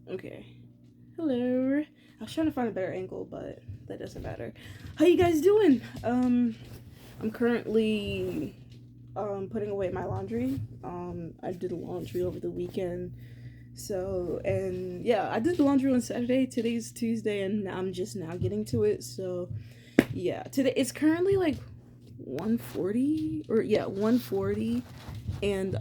Okay. Hello. I was trying to find a better angle, but that doesn't matter. How you guys doing? I'm currently putting away my laundry. I did laundry over the weekend. So, and yeah, I did the laundry on Saturday. Today's Tuesday and I'm just now getting to it. So, yeah, today it's currently like 1:40 or yeah, 1:40 and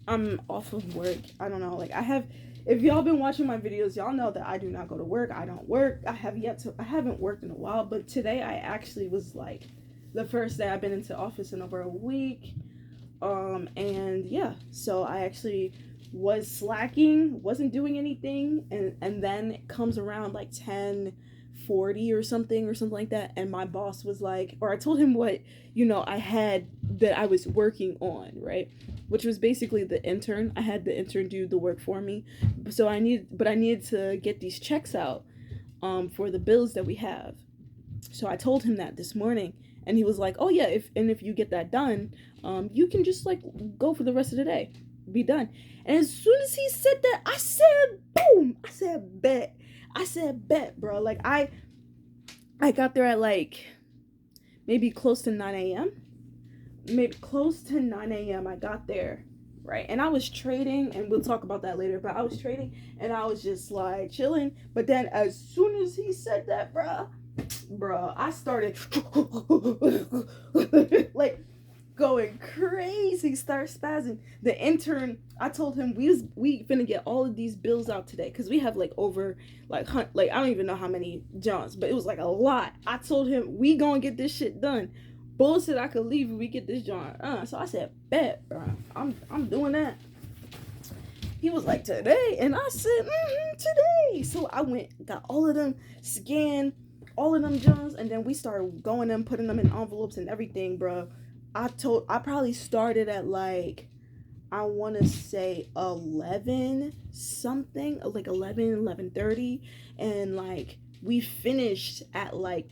I'm off of work. I don't know. Like I have, if y'all been watching my videos, y'all know that I do not go to work. I don't work. I haven't worked in a while, but today I actually was like the first day I've been into office in over a week. And yeah, so I actually was slacking, wasn't doing anything, and then it comes around like 10:40 or something like that, and my boss was like, or I told him what, I had that I was working on, right? Which was basically the intern. I had the intern do the work for me. So I needed to get these checks out for the bills that we have. So I told him that this morning, and he was like, "Oh yeah, if you get that done, you can just like go for the rest of the day, be done." And as soon as he said that, I said, "Boom!" I said, "Bet." I said, "Bet, bro." Like I got there at like maybe close to 9 a.m. Maybe close to 9 a.m. I got there, right? And I was trading, and we'll talk about that later, but I was trading and I was just like chilling. But then as soon as he said that, bruh, I started like going crazy, start spazzing. The intern, I told him we finna get all of these bills out today because we have like over like I don't even know how many Johns, but it was like a lot. I told him we gonna get this shit done. Bullshit, I could leave if we get this John. So I said, bet, bro. I'm doing that. He was like, today, and I said, today. So I went, got all of them, scanned all of them Johns, and then we started going and putting them in envelopes and everything, bro. I probably started at like, I want to say 11 something, like 11:30, and like we finished at like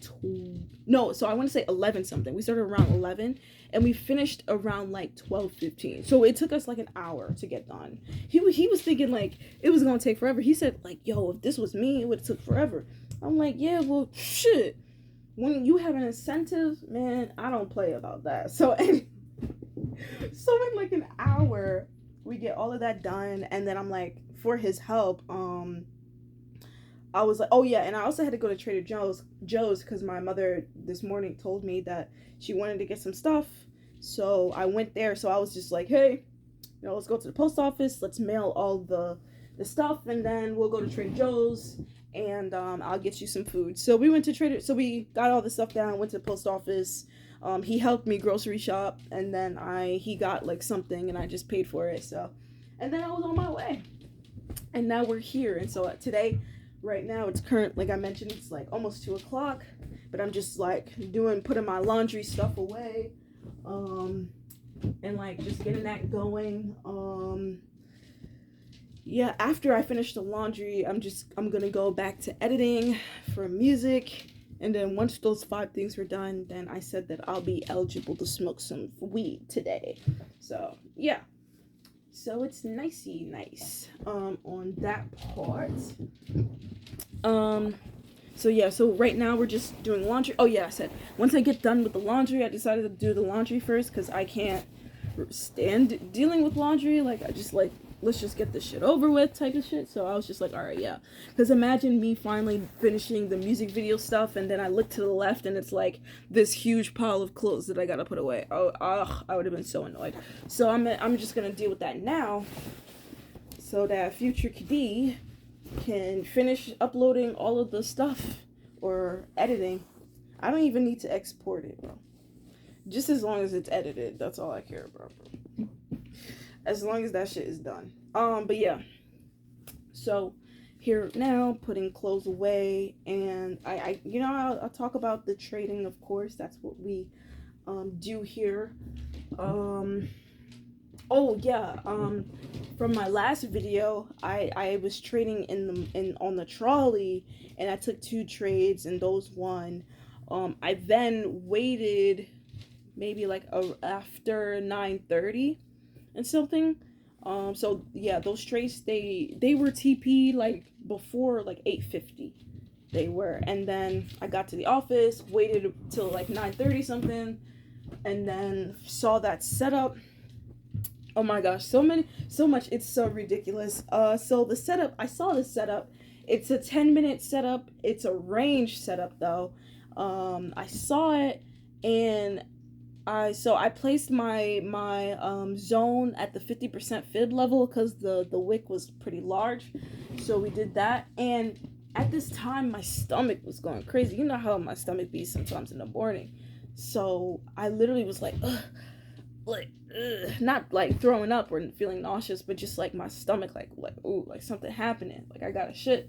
no, so I want to say 11 something. We started around 11 and we finished around like 12:15. So it took us like an hour to get done. He was thinking like it was going to take forever. He said like, "Yo, if this was me, it would have took forever." I'm like, "Yeah, well, shit. When you have an incentive, man, I don't play about that." So so in like an hour we get all of that done, and then I'm like, for his help, I was like, oh yeah, and I also had to go to Trader Joe's because my mother this morning told me that she wanted to get some stuff. So I went there. So I was just like, hey, let's go to the post office, let's mail all the stuff, and then we'll go to Trader Joe's, and I'll get you some food. So we went to we got all the stuff down, went to the post office. He helped me grocery shop, and then he got like something, and I just paid for it. So, and then I was on my way, and now we're here. And so today, right now, it's current. Like I mentioned, it's like almost 2 o'clock, but I'm just like putting my laundry stuff away, and like just getting that going. Yeah, after I finish the laundry, I'm gonna go back to editing for music, and then once those 5 things were done, then I said that I'll be eligible to smoke some weed today. So yeah, so it's nicey nice on that part. So yeah, so right now we're just doing laundry. Oh yeah, I said once I get done with the laundry, I decided to do the laundry first because I can't stand dealing with laundry. Like I just like, let's just get this shit over with type of shit. So I was just like, all right, yeah. Because imagine me finally finishing the music video stuff, and then I look to the left and it's like this huge pile of clothes that I gotta put away. Oh, I would have been so annoyed. So I'm just gonna deal with that now, so that future KD can finish uploading all of the stuff or editing. I don't even need to export it, bro. Just as long as it's edited, that's all I care about, bro. As long as that shit is done. But yeah. So here now, putting clothes away, and I'll talk about the trading, of course. That's what we do here. Oh yeah, from my last video, I was trading on the trolley, and I took 2 trades and those won. I then waited maybe like after 9:30 and something. So yeah, those trades they were TP like before like 8:50. They were, and then I got to the office, waited till like 9:30 something, and then saw that setup. Oh my gosh, so much. It's so ridiculous. So the setup, I saw the setup. It's a 10-minute setup. It's a range setup though. I saw it, and I placed my zone at the 50% fib level because the wick was pretty large. So we did that, and at this time my stomach was going crazy. You know how my stomach be sometimes in the morning. So I literally was like, ugh, like ugh. Not like throwing up or feeling nauseous, but just like my stomach, like ooh, like something happening, like I got a shit.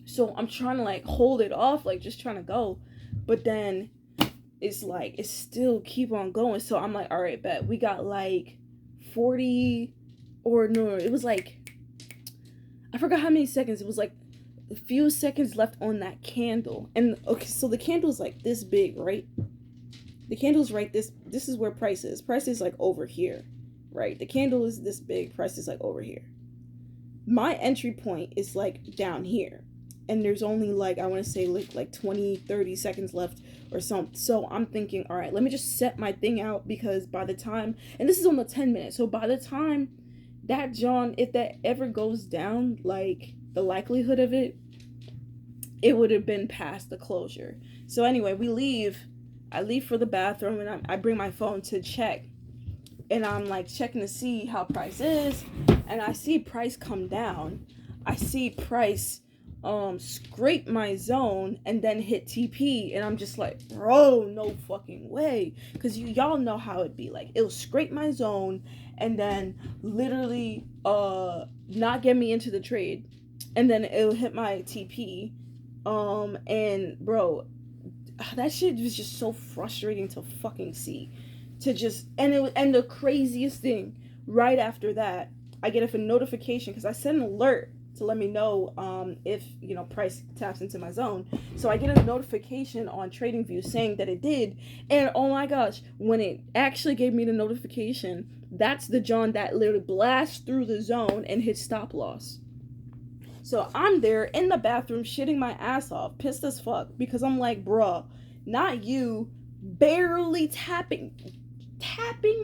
So I'm trying to like hold it off, like just trying to go, but then it's like it still keep on going. So I'm like, all right, bet we got like 40, or no, it was like, I forgot how many seconds. It was like a few seconds left on that candle. And okay, so the candle is like this big, right? The candle's right, this is where price is. Price is like over here, right? The candle is this big, price is like over here. My entry point is like down here, and there's only like, I want to say like 20-30 seconds left or something. So I'm thinking, all right, let me just set my thing out, because by the time, and this is on the 10 minutes, so by the time that John, if that ever goes down, like the likelihood of it would have been past the closure. So anyway, I leave for the bathroom, and I bring my phone to check, and I'm like checking to see how price is, and I see price come down. I see price scrape my zone and then hit TP, and I'm just like, bro, no fucking way, because y'all know how it'd be. Like, it'll scrape my zone and then literally not get me into the trade, and then it'll hit my TP, and bro, that shit was just so frustrating to fucking see. To just, and the craziest thing, right after that, I get a notification, because I sent an alert to let me know if price taps into my zone. So I get a notification on TradingView saying that it did, and oh my gosh, when it actually gave me the notification, that's the John that literally blasts through the zone and hits stop loss. So I'm there in the bathroom shitting my ass off, pissed as fuck, because I'm like, bruh, not you, barely tapping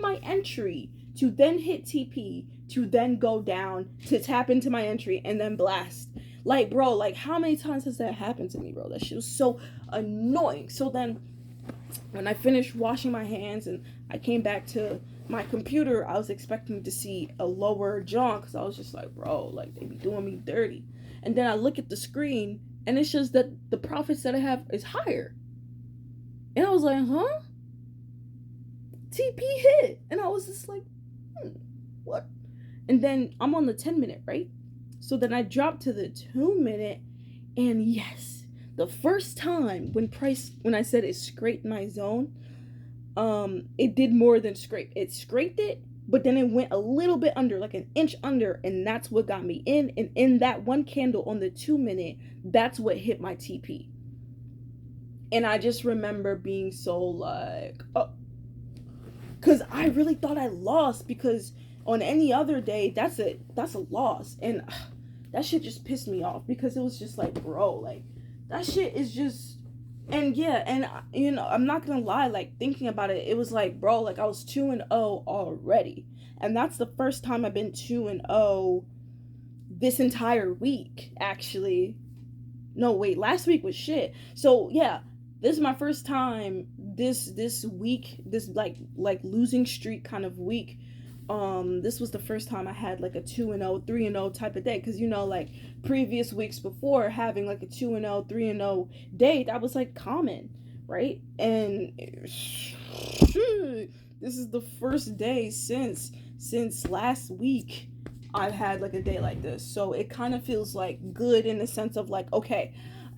my entry to then hit TP, to then go down, to tap into my entry, and then blast. Like, bro, like, how many times has that happened to me, bro? That shit was so annoying. So then, when I finished washing my hands and I came back to my computer, I was expecting to see a lower John, because I was just like, bro, like, they be doing me dirty. And then I look at the screen, and it shows that the profits that I have is higher. And I was like, huh? TP hit. And I was just like, what? And then I'm on the 10-minute, right? So then I dropped to the 2-minute, and yes, the first time when I said it scraped my zone, it did more than scrape. It scraped it, but then it went a little bit under, like an inch under, and that's what got me in. And in that one candle on the 2-minute, that's what hit my TP. And I just remember being so like, oh, because I really thought I lost, because on any other day, that's a loss. And that shit just pissed me off, because it was just like, bro, like, that shit is just, and yeah, and I'm not gonna lie, like, thinking about it, it was like, bro, like, I was 2-0 already, and that's the first time I've been 2-0 this entire week, actually. No, wait, last week was shit. So yeah, this is my first time this week, this like losing streak kind of week. This was the first time I had like a 2-0, 3-0 type of day, because like previous weeks before, having like a 2-0, 3-0 day, that was like common, right? And this is the first day since last week I've had like a day like this. So it kind of feels like good, in the sense of like, okay,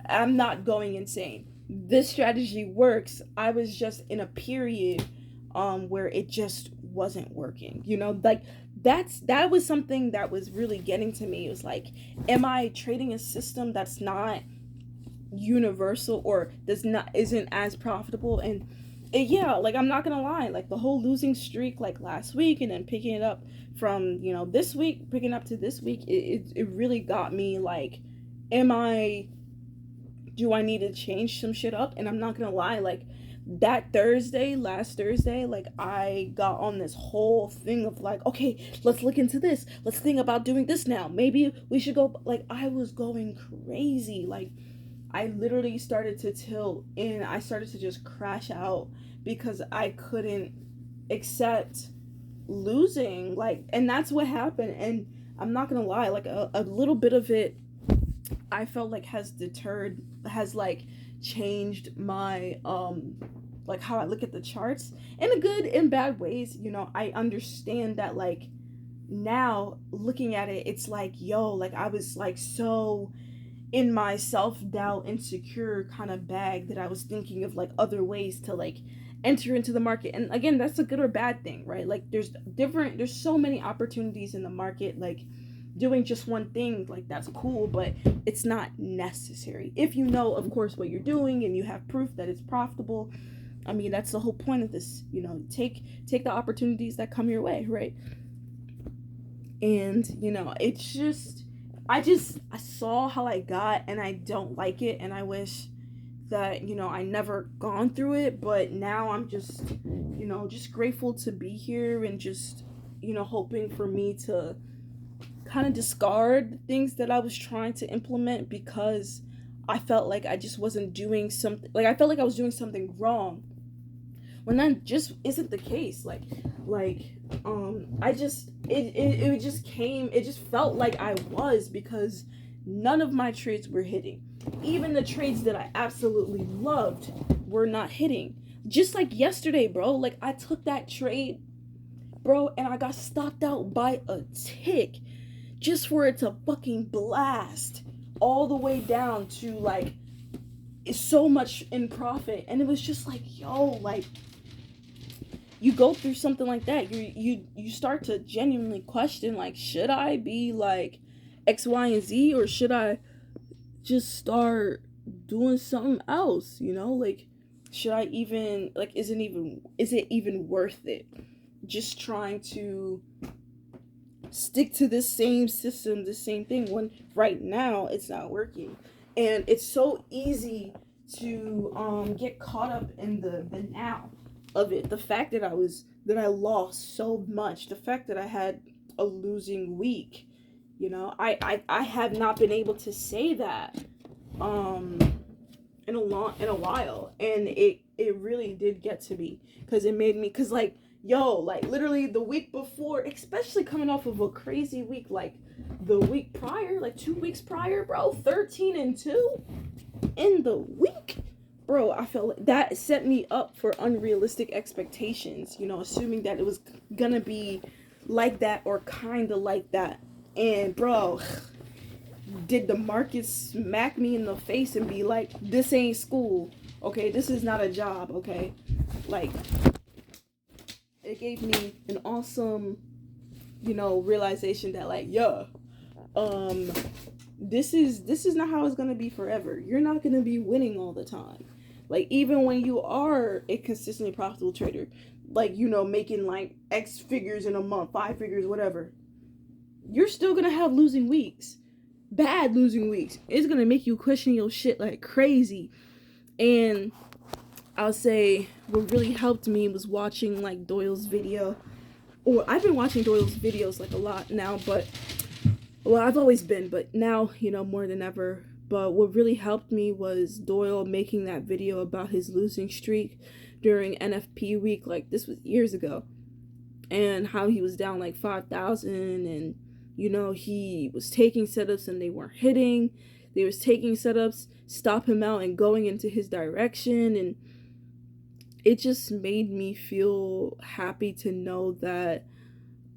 I'm not going insane. This strategy works. I was just in a period where it just wasn't working. Like that was something that was really getting to me. It was like, am I trading a system that's not universal, or isn't as profitable? And yeah, like I'm not gonna lie, like the whole losing streak like last week and then picking it up from, this week, picking up to this week, it really got me like, am I do I need to change some shit up? And I'm not gonna lie, like that last Thursday, like I got on this whole thing of like, okay, let's look into this. Let's think about doing this now. Maybe we should go. Like I was going crazy. Like I literally started to tilt and I started to just crash out because I couldn't accept losing. Like, and that's what happened. And I'm not gonna lie, like a little bit of it I felt like has like changed my like how I look at the charts in a good and bad ways. I understand that like now looking at it, it's like, yo, like I was like so in my self-doubt, insecure kind of bag that I was thinking of like other ways to like enter into the market. And again, that's a good or bad thing, right? Like there's so many opportunities in the market. Like doing just one thing, like that's cool, but it's not necessary if you know, of course, what you're doing and you have proof that it's profitable. I mean, that's the whole point of this. Take the opportunities that come your way, right? And it's just I saw how I got and I don't like it, and I wish that I never gone through it. But now I'm just just grateful to be here, and just hoping for me to kind of discard things that I was trying to implement, because I felt like I just wasn't doing something, like I felt like I was doing something wrong, when that just isn't the case. Like I just it just came, it just felt like I was, because none of my trades were hitting. Even the trades that I absolutely loved were not hitting. Just like yesterday, bro, like I took that trade, bro, and I got stopped out by a tick, just for it to fucking blast all the way down to like so much in profit. And it was just like, yo, like you go through something like that, you start to genuinely question, like, should I be like X, Y, and Z, or should I just start doing something else? Like, should I even, like, is it even worth it, just trying to stick to this same system, the same thing, when right now it's not working? And it's so easy to get caught up in the now of it. The fact that I lost so much, the fact that I had a losing week, I have not been able to say that um in a while, and it really did get to me, because it made me, because like, yo, like literally the week before, especially coming off of a crazy week, like the week prior, like 2 weeks prior, bro, 13-2 in the week, bro. I felt like that set me up for unrealistic expectations, assuming that it was gonna be like that or kind of like that. And bro, did the market smack me in the face and be like, this ain't school, okay, this is not a job, okay? Like, it gave me an awesome realization that, like, yeah, this is not how it's gonna be forever. You're not gonna be winning all the time. Like, even when you are a consistently profitable trader, like, making like X figures in a month, 5 figures, whatever, you're still gonna have losing weeks, bad losing weeks. It's gonna make you question your shit like crazy. And I'll say what really helped me was watching like Doyle's video. Or I've been watching Doyle's videos like a lot now, but well, I've always been, but now, more than ever. But what really helped me was Doyle making that video about his losing streak during NFP week. Like, this was years ago. And how he was down like 5,000, and he was taking setups and they weren't hitting. They was taking setups, stop him out and going into his direction. And it just made me feel happy to know that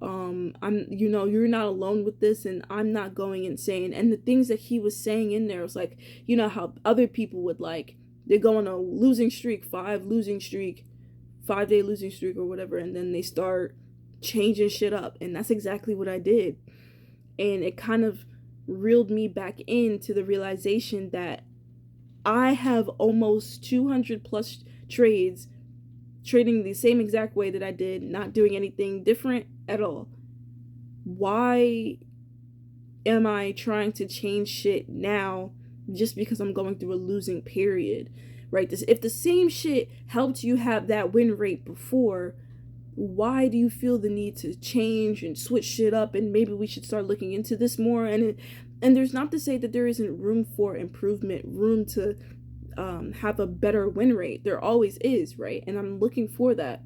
I'm you're not alone with this, and I'm not going insane. And the things that he was saying in there was like, how other people would, like, they go on a losing streak, 5-day losing streak or whatever, and then they start changing shit up. And that's exactly what I did. And it kind of reeled me back into the realization that I have almost 200 plus trades trading the same exact way that I did, not doing anything different at all. Why am I trying to change shit now just because I'm going through a losing period? Right? If the same shit helped you have that win rate before, why do you feel the need to change and switch shit up? And maybe we should start looking into this more. And there's not to say that there isn't room for improvement, room to have a better win rate. There always is, right? And I'm looking for that.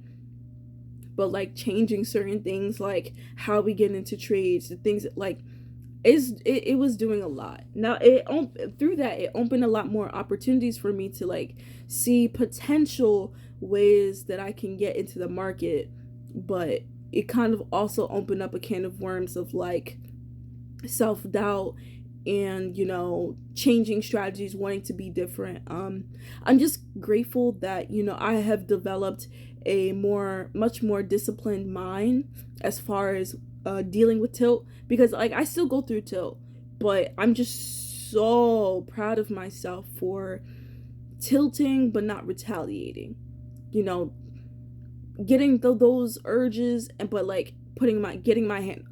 But like changing certain things, like how we get into trades, the things that, like, it was doing a lot. Now through that, it opened a lot more opportunities for me to like see potential ways that I can get into the market, but it kind of also opened up a can of worms of like self-doubt and, you know, changing strategies, wanting to be different. I'm just grateful that, you know, I have developed a much more disciplined mind as far as dealing with tilt, because like I still go through tilt, but I'm just so proud of myself for tilting but not retaliating, you know, getting those urges, and but like getting my hand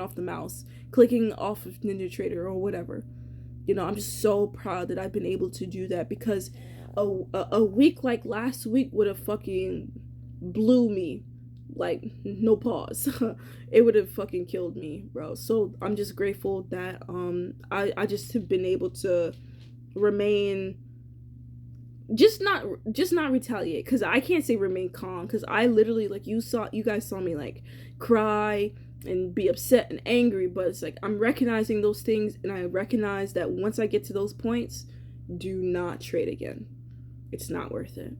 off the mouse, clicking off of NinjaTrader or whatever. You know, I'm just so proud that I've been able to do that, because a week like last week would have fucking blew me, like no pause. It would have fucking killed me, bro. So I'm just grateful that I just have been able to remain, just not retaliate, because I can't say remain calm, because I literally, like, you guys saw me like cry and be upset and angry, but it's like I'm recognizing those things, and I recognize that once I get to those points, do not trade again. It's not worth it.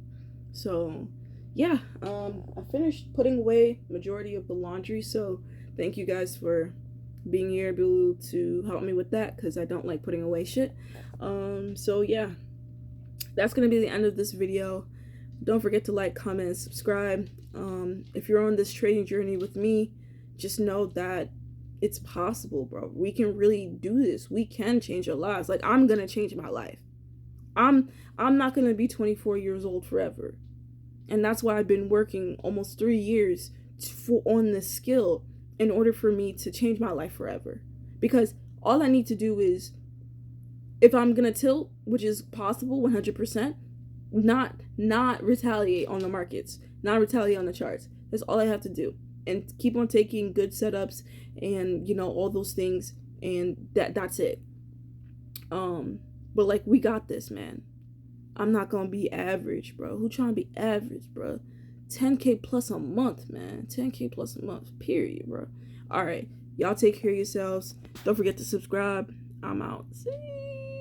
So yeah, I finished putting away majority of the laundry, so thank you guys for being here, able to help me with that, because I don't like putting away shit. So yeah, that's gonna be the end of this video. Don't forget to like, comment, and subscribe. If you're on this trading journey with me, just know that it's possible, bro. We can really do this. We can change our lives. Like, I'm gonna change my life. I'm not gonna be 24 years old forever. And that's why I've been working almost 3 years on this skill, in order for me to change my life forever. Because all I need to do is, if I'm gonna tilt, which is possible 100%, not retaliate on the markets, not retaliate on the charts. That's all I have to do, and keep on taking good setups, and, you know, all those things, and that's it. But like, we got this, man. I'm not gonna be average, bro. Who trying to be average, bro? 10K plus a month, man. 10K plus a month, period, bro. All right, y'all take care of yourselves. Don't forget to subscribe. I'm out. See?